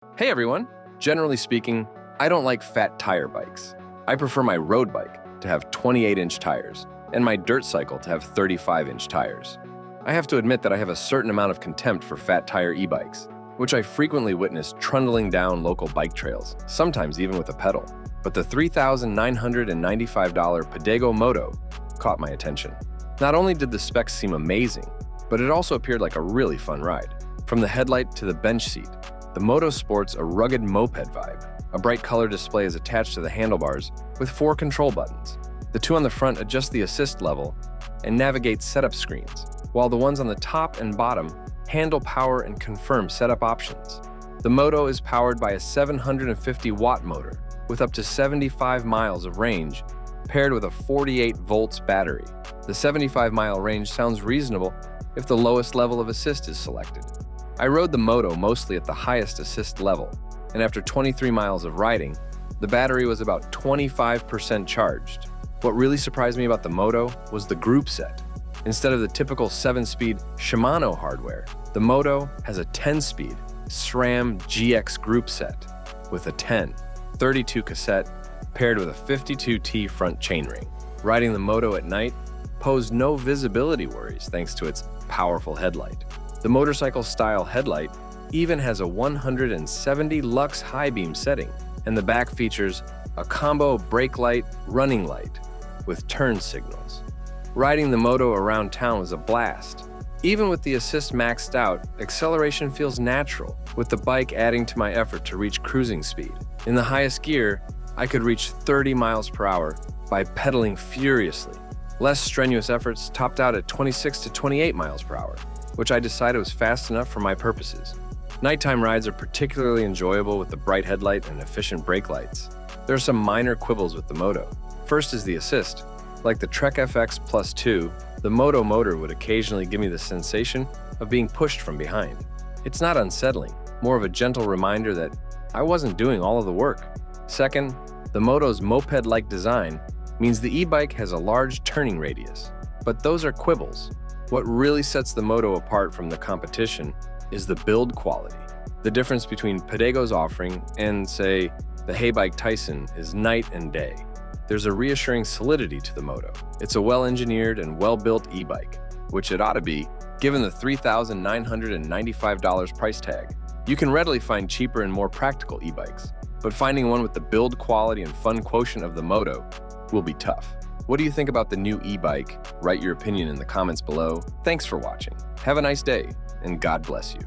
Hey everyone! Generally speaking, I don't like fat tire bikes. I prefer my road bike to have 28-inch tires and my dirt cycle to have 35-inch tires. I have to admit that I have a certain amount of contempt for fat tire e-bikes, which I frequently witness trundling down local bike trails, sometimes even with a pedal. But the $3,995 Pedego Moto caught my attention. Not only did the specs seem amazing, but it also appeared like a really fun ride. From the headlight to the bench seat, the Moto sports a rugged moped vibe. A bright color display is attached to the handlebars with 4 control buttons. The 2 on the front adjust the assist level and navigate setup screens, while the ones on the top and bottom handle power and confirm setup options. The Moto is powered by a 750-watt motor with up to 75 miles of range, paired with a 48 volts battery. The 75-mile range sounds reasonable if the lowest level of assist is selected. I rode the Moto mostly at the highest assist level, and after 23 miles of riding, the battery was about 25% charged. What really surprised me about the Moto was the group set. Instead of the typical 7-speed Shimano hardware, the Moto has a 10-speed SRAM GX group set with a 10/32 cassette paired with a 52T front chainring. Riding the Moto at night posed no visibility worries thanks to its powerful headlight. The motorcycle-style headlight even has a 170 lux high beam setting, and the back features a combo brake light running light with turn signals. Riding the Moto around town was a blast. Even with the assist maxed out, acceleration feels natural, with the bike adding to my effort to reach cruising speed. In the highest gear, I could reach 30 miles per hour by pedaling furiously. Less strenuous efforts topped out at 26 to 28 miles per hour, which I decided was fast enough for my purposes. Nighttime rides are particularly enjoyable with the bright headlight and efficient brake lights. There are some minor quibbles with the Moto. First is the assist. Like the Trek FX Plus 2, the Moto motor would occasionally give me the sensation of being pushed from behind. It's not unsettling, more of a gentle reminder that I wasn't doing all of the work. Second, the Moto's moped-like design means the e-bike has a large turning radius, but those are quibbles. What really sets the Moto apart from the competition is the build quality. The difference between Pedego's offering and, say, the Haybike Tyson is night and day. There's a reassuring solidity to the Moto. It's a well-engineered and well-built e-bike, which it ought to be, given the $3,995 price tag. You can readily find cheaper and more practical e-bikes, but finding one with the build quality and fun quotient of the Moto will be tough. What do you think about the new e-bike? Write your opinion in the comments below. Thanks for watching. Have a nice day, and God bless you.